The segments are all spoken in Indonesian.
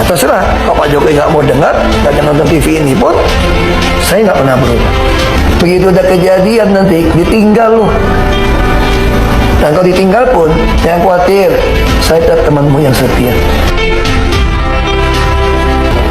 terserah, kalau Pak Jokowi nggak mau dengar, nggak nonton TV ini pun, saya nggak pernah berubah. Begitu ada kejadian nanti, ditinggal loh. Dan kalau ditinggal pun, jangan khawatir, saya tetap temanmu yang setia.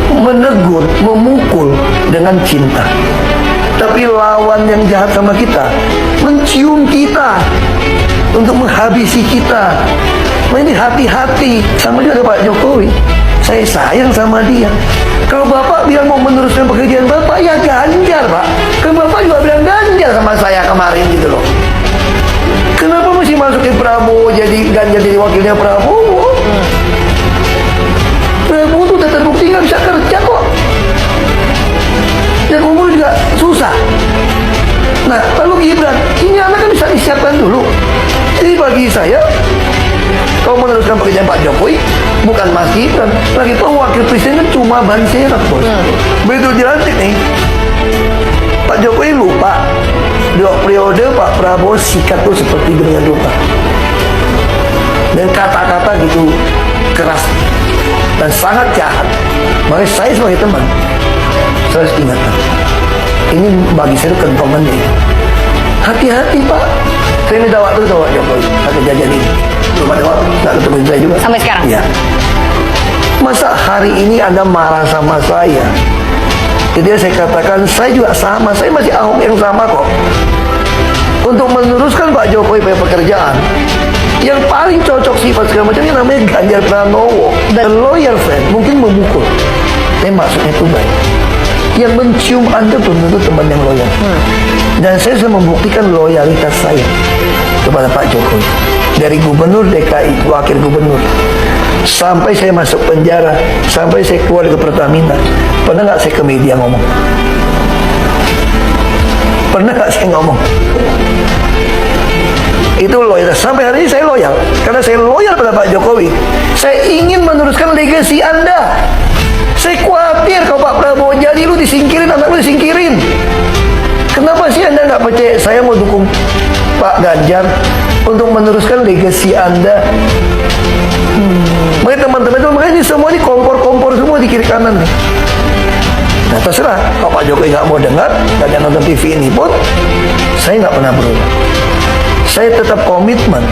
Menegur, memukul dengan cinta. Tapi lawan yang jahat sama kita, mencium kita untuk menghabisi kita. Nah ini hati-hati sama dia, ada Pak Jokowi. Saya sayang sama dia. Kalau Bapak bilang mau meneruskan pekerjaan Bapak, ya Ganjar Pak. Kan Bapak juga bilang Ganjar sama saya kemarin gitu loh. Kenapa mesti masukin Prabowo jadi Ganjar jadi wakilnya Prabowo? Prabowo itu udah terbukti nggak bisa kerja kok. Dan umur juga susah. Nah, lalu Gibran, ini anak kan bisa disiapkan dulu. Jadi bagi saya, kalau meneruskan pekerjaan Pak Jokowi, bukan Mas Gibran. Lagi itu wakil presiden kan cuma ban serep, bos. Begitu dilantik nih, Pak Jokowi lupa. 2 periode Pak Prabowo sikat tuh seperti dengan lupa. Dan kata-kata gitu keras dan sangat jahat. Makanya saya sebagai teman, saya harus ingatkan. Ini bagi saya kentongan nih. Hati-hati Pak. Saya minta waktu ke Pak Jokowi atas kejadian ini. Belum ada waktu, nggak ketemu saya juga. Sampai sekarang? Ya. Masa hari ini Anda marah sama saya? Jadi saya katakan, saya juga sama. Saya masih Ahok yang sama kok. Untuk meneruskan Pak Jokowi pada pekerjaan, yang paling cocok sifat segala macamnya namanya Ganjar Pranowo. Dan loyal friend, mungkin memukul. Tapi maksudnya itu baik. Yang mencium Anda belum tentu teman yang loyal. Dan saya sudah membuktikan loyalitas saya kepada Pak Jokowi. Dari gubernur DKI, wakil gubernur, sampai saya masuk penjara, sampai saya keluar ke Pertamina. Pernah nggak saya ke media ngomong? Pernah nggak saya ngomong? Itu loyalitas. Sampai hari ini saya loyal. Karena saya loyal pada Pak Jokowi. Saya ingin meneruskan legasi Anda. Saya khawatir kalau Pak Prabowo jadi lu disingkirin, anak lu disingkirin. Kenapa sih Anda nggak percaya saya mau dukung Pak Ganjar untuk meneruskan legasi Anda? Makanya teman-teman itu, makanya ini semua ini kompor-kompor semua di kiri kanan nih. Nah terserah, kalau Pak Jokowi nggak mau dengar, nggak nonton TV ini pun, saya nggak pernah berubah. Saya tetap komitmen,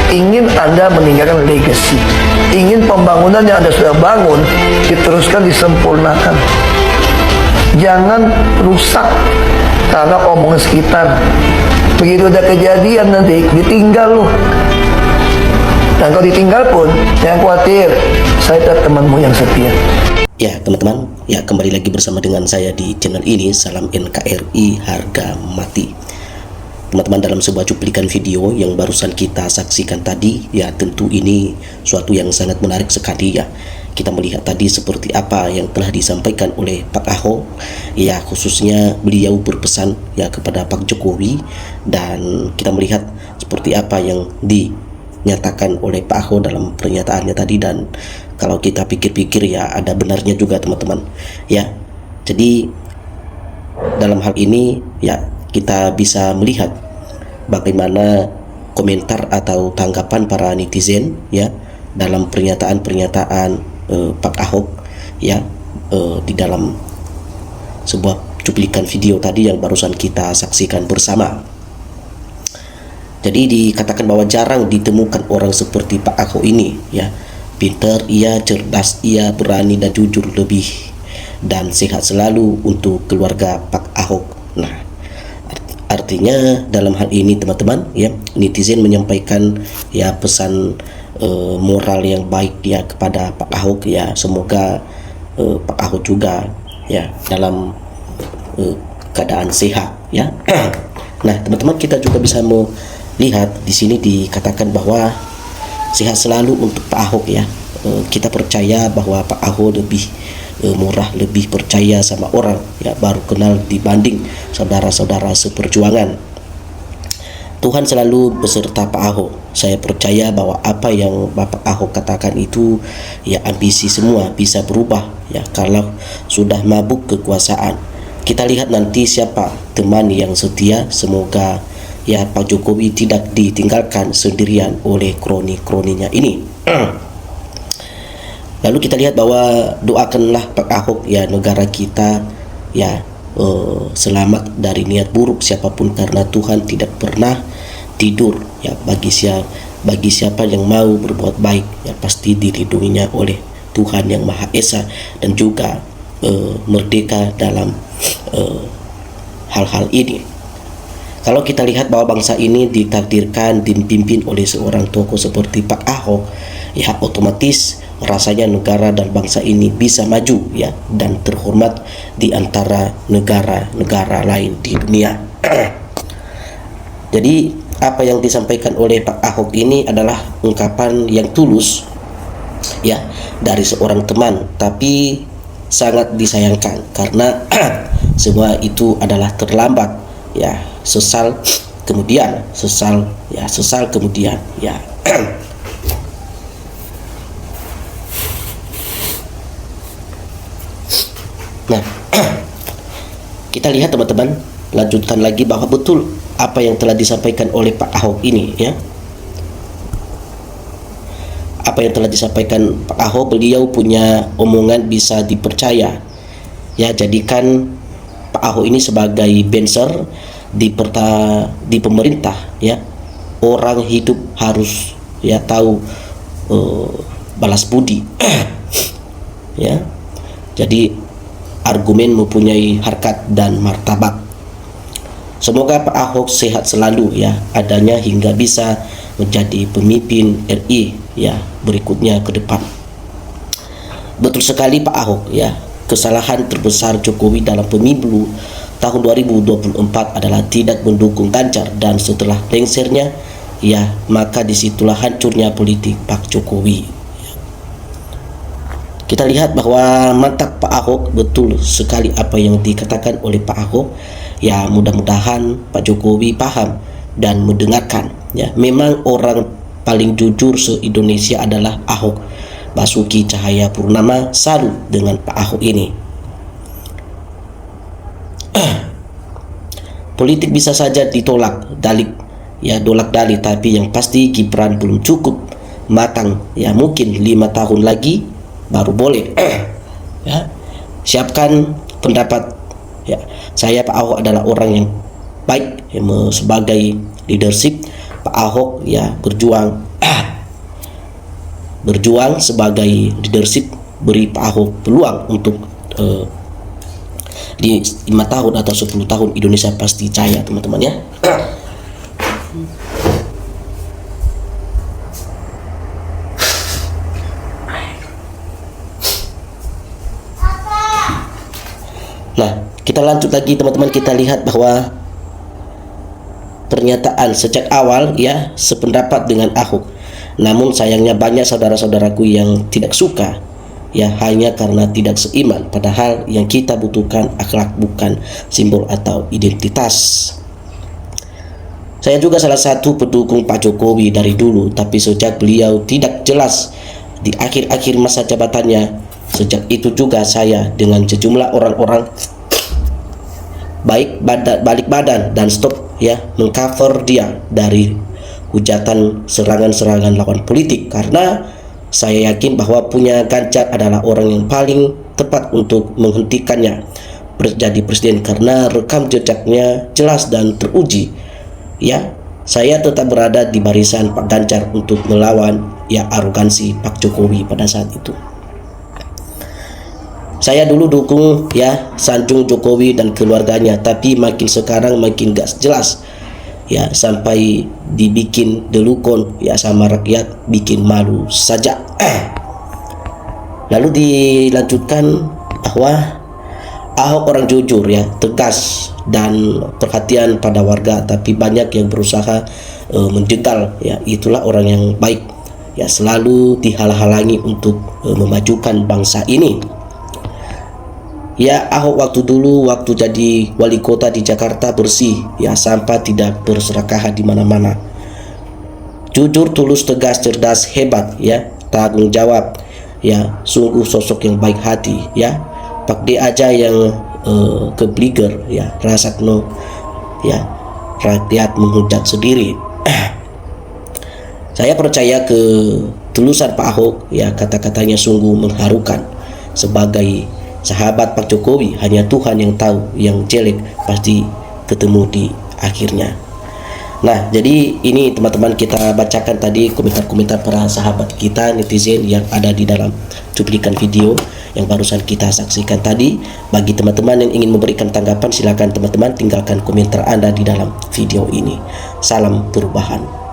ingin Anda meninggalkan legacy, ingin pembangunan yang Anda sudah bangun diteruskan, disempurnakan. Jangan rusak karena omongan sekitar. Begitu ada kejadian nanti, ditinggal loh. Dan kalau ditinggal pun, jangan khawatir, saya tetap temanmu yang setia. Ya teman-teman, ya kembali lagi bersama dengan saya di channel ini. Salam NKRI harga mati. Teman-teman, dalam sebuah cuplikan video yang barusan kita saksikan tadi, ya tentu ini suatu yang sangat menarik sekali ya. Kita melihat tadi seperti apa yang telah disampaikan oleh Pak Ahok, ya khususnya beliau berpesan ya kepada Pak Jokowi, dan kita melihat seperti apa yang dinyatakan oleh Pak Ahok dalam pernyataannya tadi. Dan kalau kita pikir-pikir ya ada benarnya juga teman-teman ya. Jadi dalam hal ini ya kita bisa melihat bagaimana komentar atau tanggapan para netizen ya dalam pernyataan-pernyataan Pak Ahok ya di dalam sebuah cuplikan video tadi yang barusan kita saksikan bersama. Jadi dikatakan bahwa jarang ditemukan orang seperti Pak Ahok ini ya. Pintar ia, cerdas ia, berani dan jujur lebih, dan sehat selalu untuk keluarga Pak Ahok. Nah, artinya dalam hal ini teman-teman ya, netizen menyampaikan ya pesan moral yang baik ya kepada Pak Ahok ya. Semoga Pak Ahok juga ya dalam keadaan sehat ya. Nah teman-teman, kita juga bisa melihat di sini dikatakan bahwa sehat selalu untuk Pak Ahok ya. Kita percaya bahwa Pak Ahok lebih murah, lebih percaya sama orang ya, baru kenal dibanding saudara-saudara seperjuangan. Tuhan selalu beserta Pak Ahok. Saya percaya bahwa apa yang Bapak Ahok katakan itu ya ambisi semua bisa berubah ya kalau sudah mabuk kekuasaan. Kita lihat nanti siapa teman yang setia. Semoga ya Pak Jokowi tidak ditinggalkan sendirian oleh kroni-kroninya ini. Lalu kita lihat bahwa doakanlah Pak Ahok ya, negara kita ya selamat dari niat buruk siapapun, karena Tuhan tidak pernah tidur ya. Bagi siapa yang mau berbuat baik ya, pasti dilindunginya oleh Tuhan yang Maha Esa, dan juga merdeka dalam hal-hal ini. Kalau kita lihat bahwa bangsa ini ditakdirkan dipimpin oleh seorang tokoh seperti Pak Ahok ya, otomatis rasanya negara dan bangsa ini bisa maju ya, dan terhormat di antara negara-negara lain di dunia. Jadi apa yang disampaikan oleh Pak Ahok ini adalah ungkapan yang tulus ya dari seorang teman, tapi sangat disayangkan karena semua itu adalah terlambat ya. Sesal kemudian ya. Nah, kita lihat teman-teman, lanjutkan lagi bahwa betul apa yang telah disampaikan oleh Pak Ahok ini ya. Apa yang telah disampaikan Pak Ahok, beliau punya omongan bisa dipercaya ya. Jadikan Pak Ahok ini sebagai benser di pemerintah ya. Orang hidup harus ya tahu balas budi ya. Jadi argumen mempunyai harkat dan martabat. Semoga Pak Ahok sehat selalu ya adanya, hingga bisa menjadi pemimpin RI ya berikutnya ke depan. Betul sekali Pak Ahok ya, kesalahan terbesar Jokowi dalam pemilu tahun 2024 adalah tidak mendukung Ganjar, dan setelah lengsernya ya, maka disitulah hancurnya politik Pak Jokowi. Kita lihat bahwa mantap Pak Ahok, betul sekali apa yang dikatakan oleh Pak Ahok ya. Mudah-mudahan Pak Jokowi paham dan mendengarkan ya. Memang orang paling jujur se-Indonesia adalah Ahok. Basuki Cahayapurnama salut dengan Pak Ahok ini. Politik bisa saja dolak dalik, tapi yang pasti Gibran belum cukup matang ya. Mungkin 5 tahun lagi baru boleh ya. Siapkan pendapat ya. Saya Pak Ahok adalah orang yang baik ya, sebagai leadership Pak Ahok ya berjuang sebagai leadership. Beri Pak Ahok peluang untuk di 5 tahun atau 10 tahun Indonesia pasti jaya teman-teman ya. Nah, kita lanjut lagi teman-teman. Kita lihat bahwa pernyataan sejak awal ya sependapat dengan Ahok. Namun sayangnya banyak saudara-saudaraku yang tidak suka ya, hanya karena tidak seiman. Padahal yang kita butuhkan akhlak, bukan simbol atau identitas. Saya juga salah satu pendukung Pak Jokowi dari dulu, tapi sejak beliau tidak jelas di akhir-akhir masa jabatannya, sejak itu juga saya dengan sejumlah orang-orang balik badan dan stop ya mengcover dia dari hujatan serangan-serangan lawan politik, karena saya yakin bahwa punya Ganjar adalah orang yang paling tepat untuk menghentikannya jadi presiden, karena rekam jejaknya jelas dan teruji ya. Saya tetap berada di barisan Pak Ganjar untuk melawan ya arogansi Pak Jokowi pada saat itu. Saya dulu dukung ya sanjung Jokowi dan keluarganya, tapi makin sekarang makin gak jelas ya, sampai dibikin delukon ya sama rakyat, bikin malu saja. Lalu dilanjutkan bahwa Ahok orang jujur ya, tegas dan perhatian pada warga, tapi banyak yang berusaha menjegal ya. Itulah orang yang baik ya, selalu dihalang-halangi untuk memajukan bangsa ini. Ya, Ahok waktu jadi wali kota di Jakarta bersih ya, sampah tidak berserakahan di mana-mana. Jujur, tulus, tegas, cerdas, hebat ya, tanggung jawab ya, sungguh sosok yang baik hati ya. Pak D aja yang kebliger ya, rasakno ya, rakyat menghujat sendiri. Saya percaya ke ketulusan Pak Ahok, ya kata-katanya sungguh mengharukan. Sebagai sahabat Pak Jokowi, hanya Tuhan yang tahu yang jelek pasti ketemu di akhirnya. Nah, jadi ini teman-teman, kita bacakan tadi komentar-komentar para sahabat kita netizen yang ada di dalam cuplikan video yang barusan kita saksikan tadi. Bagi teman-teman yang ingin memberikan tanggapan, silakan teman-teman tinggalkan komentar Anda di dalam video ini. Salam perubahan.